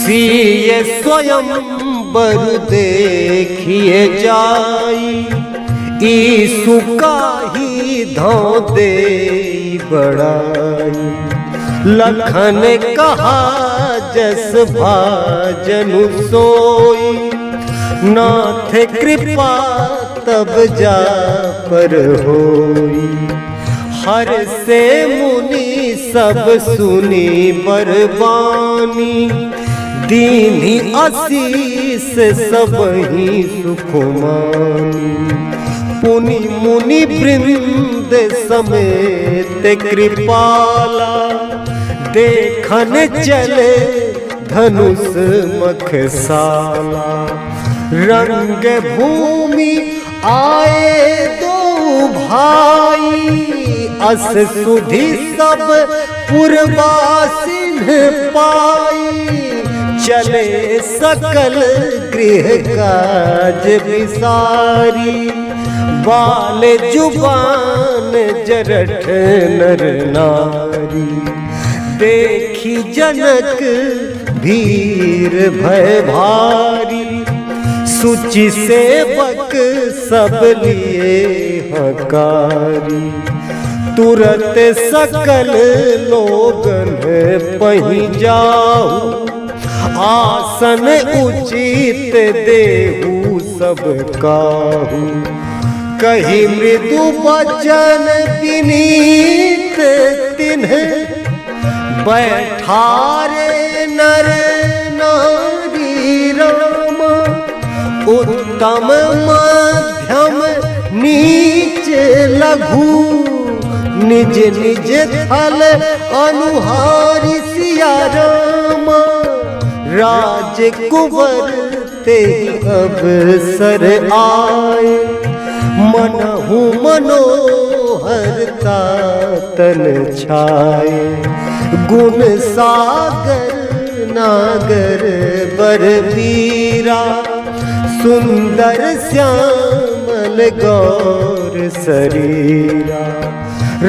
सिय स्वयं बर देखिए जाई, ईसु काही धौ दे बड़ाई। लखन कहा जस भाजनु सोई, नाथ कृपा तब जा पर होई। हर से मुनि सब सुनी बरबानी, दीनी आशीष सब ही सुखमानी। पुनि मुनि वृंद समेत कृपाला, देखन चले धनुष मखसाला। रंग भूमि आए दो भाई, अस सुधि सब पुरवासिन पाई। चले सकल गृह काज विसारी, बाल जुबान जरठ नर नारी। देखी जनक भीर भय भारी, सुचि सेवक सब लिए हकारी। तुरत सकल लोगन पहि जाहु, आसन उचित देहु सब काहू। कही मृदु वचन विनीत तिन्ह, बैठारे नर नारी राम। उत्तम मध्यम नीच लघु, निज निज थल अनुहारी सिया राम। राजकुंवर ते अवसर आए, मनहु मनोहरता तन छाए। गुण सागर नागर बर वीरा, सुंदर श्यामल गौर शरीरा।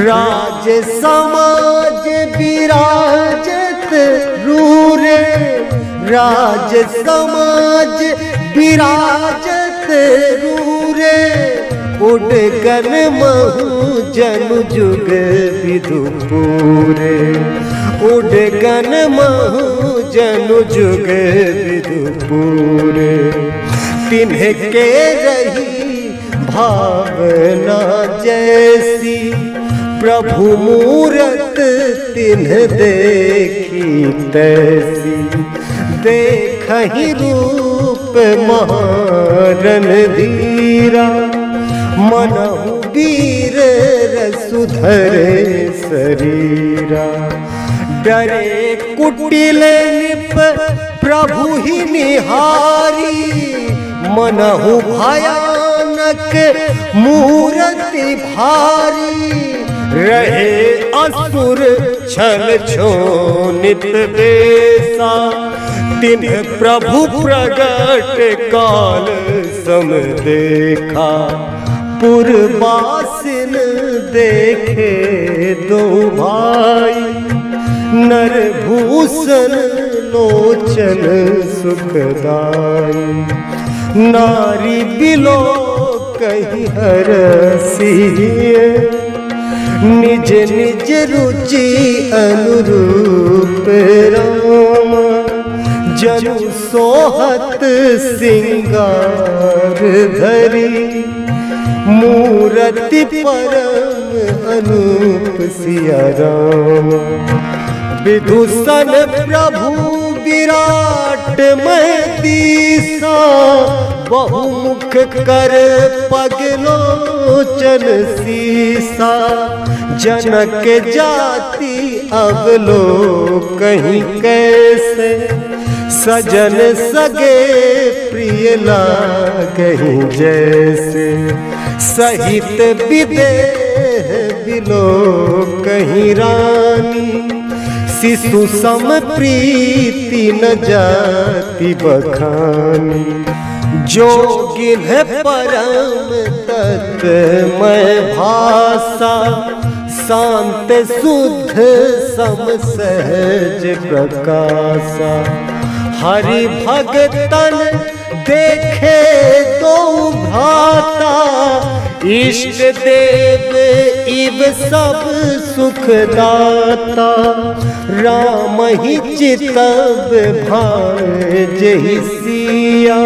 राज समाज विराजत रूरे, राज समाज विराजत रूरे। उडगन महु जनु जुग विदुपुरे, उडगन महु जनु जुग विदुपुरे। तिन्ह के रही भावना जैसी, प्रभु मूरत तिन्ह देखी तैसी। देखहि रूप महारन धीरा, मनहु वीर रसुधरे शरीरा। डरे कुटिल निप प्रभु ही निहारी, मनहु भयानक मूरति भारी। रहे असुर छल छोनित बेसा, तिन्ह प्रभु प्रगट काल सम देखा। पुरवासिन देखे दो भाई, नर भूषण लोचन सुखदाई। नारी बिलो कही हरसिए, निज निज रुचि अनुरूप राम। जनु सोहत सिंगार धरी, मूरति परम अनूप सिया राम। विदूषण प्रभु विराट महतीसा, बहुमुख कर पगलोचन सीसा। जनक जाति अवलोकहि कैसे, सजन सगे प्रिय लागहि जैसे। सहित विदेह बिलोकहि रानी, शिशु सम प्रीति न जाति बखानी। जोगिन परम तत्वमय भाषा, शांत शुद्ध सम सहज प्रकाशा। हरि भगतन देखे दो भ्राता, इष्ट देव इव सब सुखदाता। राम ही चितव भांजहि सिया,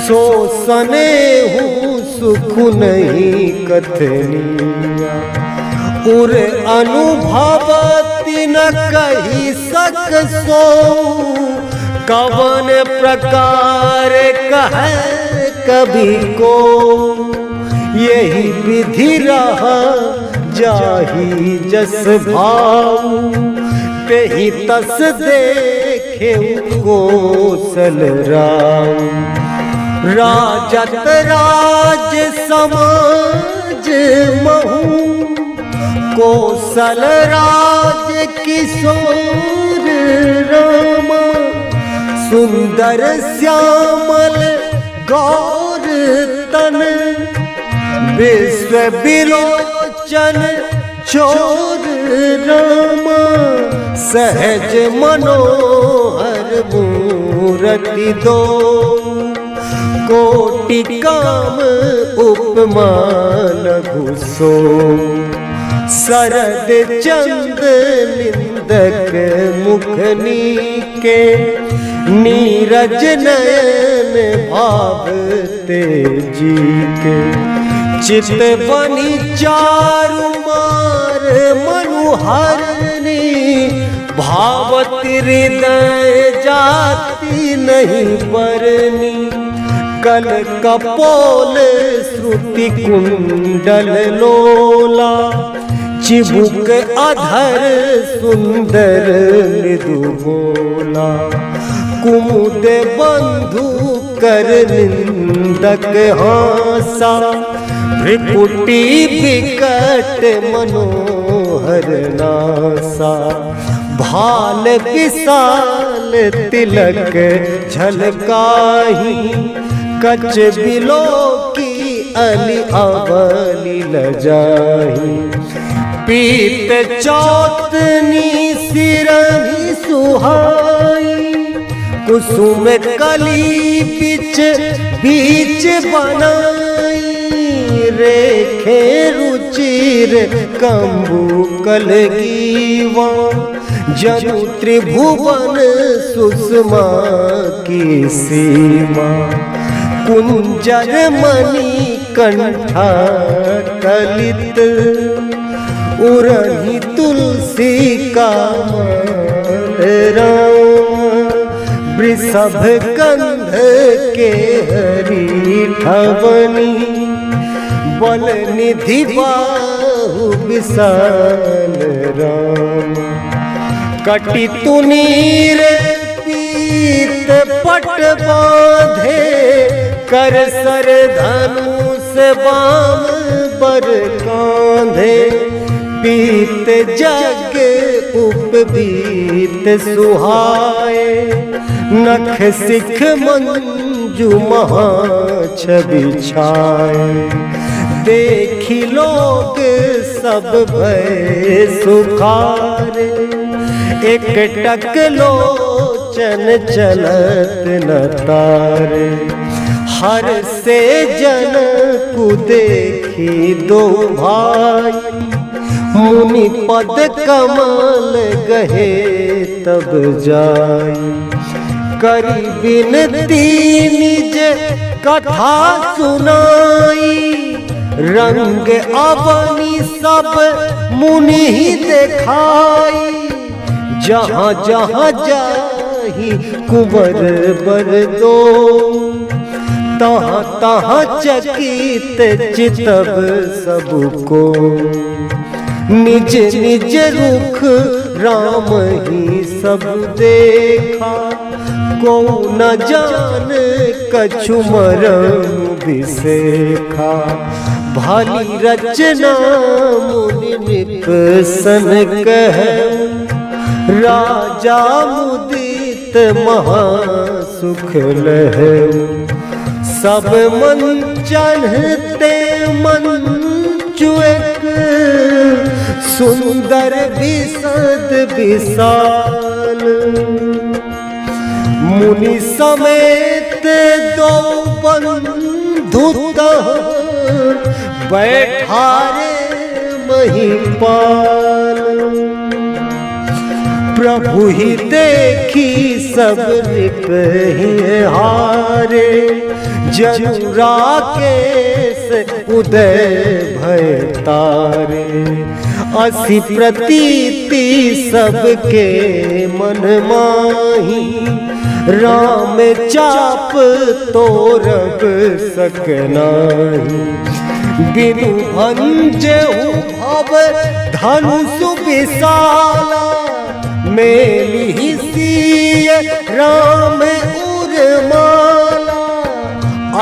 सो सने हूँ सुख नहीं कथनिया। उर अनुभव तिन कही सक सो, कवन प्रकार कहे कभी को। यही विधि रहा जाहि जस भाव, तेहि तस देखे कौशल राम। राजत राज समाज महु, कौशल राज किशोर रामा। सुंदर श्यामल गौर तन, विश्व विलोचन चोर रामा। सहज मनोहर मूरति दो, कोटि काम उपमा लघु सो। शरद चंद निंदक मुखनी के, नीरज नयन भावते जी के। चितवनी चारु मार मनुहरनी, भावती हृदय जाति नहीं बरनी। कल कपोल श्रुति कुंडल लोला, चिबुक अधर सुंदर मृदु बोला। कुमुद बंधु कर निंदक हासा, भ्रिकुटी विकट मनोहर नासा। भाल विशाल तिलक झलकाही, कच बिलो की अली अवली लजाही। पीत चौतनी सिरहि सुहाई, कुसुम कली बिच बीच बनाई। रेखे रुचिर कंबु कलगीवा, जनु त्रिभुवन सुषमा की सीमा। कुंजर मणि कंठा कलित, उरही तुलसी का राम। वृषभ कंध के हरि ठवनी, बल निधि बाहु विशाल राम। कटि तुनीर पीत पट बांधे, कर सर धनुष बाम बर कांधे। पीत जग उपबीत सुहाए, नख सिख मंजु महा छवि छाए। देखी लोग सब भय सुखारे, एक टक लोचन चलत न तारे। हर से जन को देखी दो भाई, मुनि पद कमल गहे तब जाई। करी बिनती निज कथा सुनाई, रंग अवनी सब मुनि ही दिखाई। जहाँ जहाँ जाही कुंवर बर दो, तहाँ तहाँ चकित चितव सबको। निज निज रुख राम ही सब देखा, को न जान कछु मरम विसेखा। भाली रचना मुनि निपसन कह, राजा मुदित महा सुख लहु। सब मन चढ़ते मंचु एक, सुंदर विशद विशाल। मुनि समेत दो बंधु बैठा रे महिपाल। प्रभु ही देखी सब निपहि हारे, जनु राकेश उदय भय तारे। असी प्रतीति सबके मन माही, राम चाप तोरब सकनाही। बिनु भंजहु भव धनुष विशाला, मेलि सिय राम उर्माला।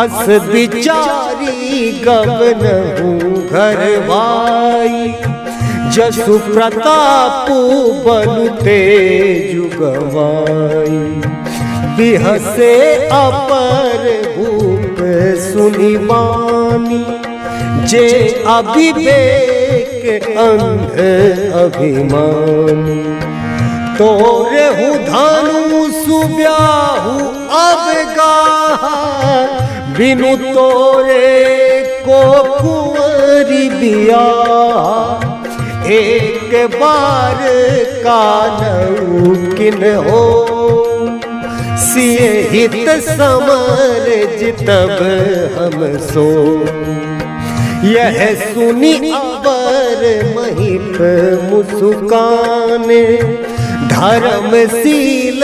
अस विचारी गवनहु घर भाई, जसु प्रतापु बलु तेजु गवाई। बिहसे अपर भूप सुनि बानी, जे अविवेक अंध अभिमानी। तोरहु धनुष ब्याहु अवगाहा, बिनु तोरे को कुंवरी बियाह। एक बार कानऊ किन्हो, सिय हित समर जितब हम सो। यह सुनी अवर महिप मुस्काने, धर्मशील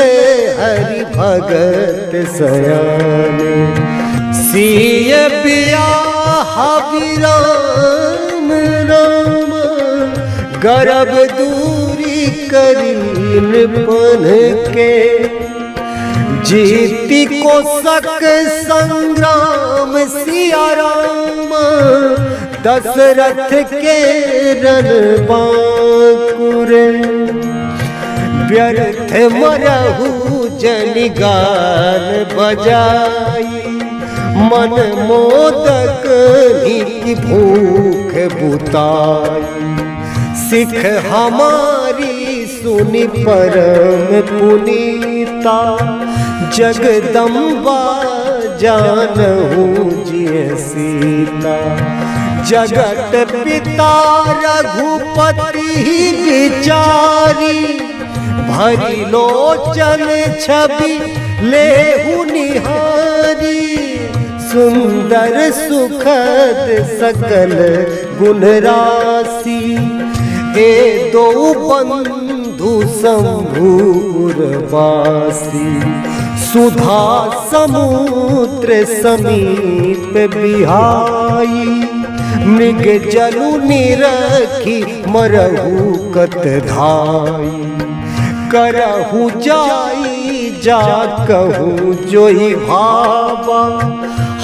हरि भगत सयाने। सिय बियाह विराम राम, गर्भ दूरी करी नृपन के। जीति को सक संग्राम सिया राम, दशरथ के रन बांकुरे। व्यर्थ मरहु जनि गान बजाई, मन मोदक की भूख बुताई। सिख हमारी सुनि परम पुनीता, जगदम्बा जानहु जिय सीता। जगत पिता रघुपति विचारी, भरी लोचन छवि लेहु निहारी। सुंदर सुखद सकल गुण राशि, ए दो बंधु शंभुर वासी। सुधा समुद्र समीप बिहाई, मृग जलु निरखी मरहु कत धाई। करहु जाई जा कहूँ जोहि भावा,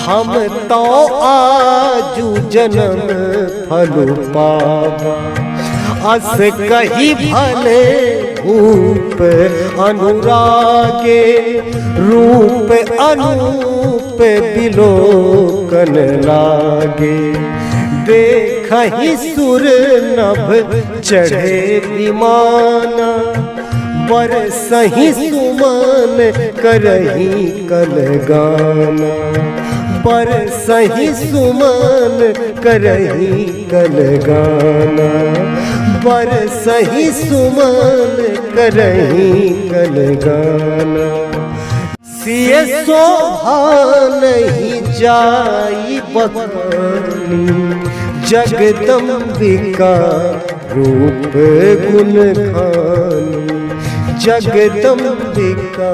हम तो आजु जन्म फल पावा। अस कही भले भूप अनुरागे, रूप अनूप बिलोकन लागे। देखहि सुर नभ चढ़े विमाना, बरसहि सुमन करहि कल गाना। बरसहि सुमन करहि कल गाना, बरसहि सुमन करहि कल गाना। सिय शोभा नहीं जाई बखानी, जगदम्बिका रूप गुण खानी। जगदम्बिका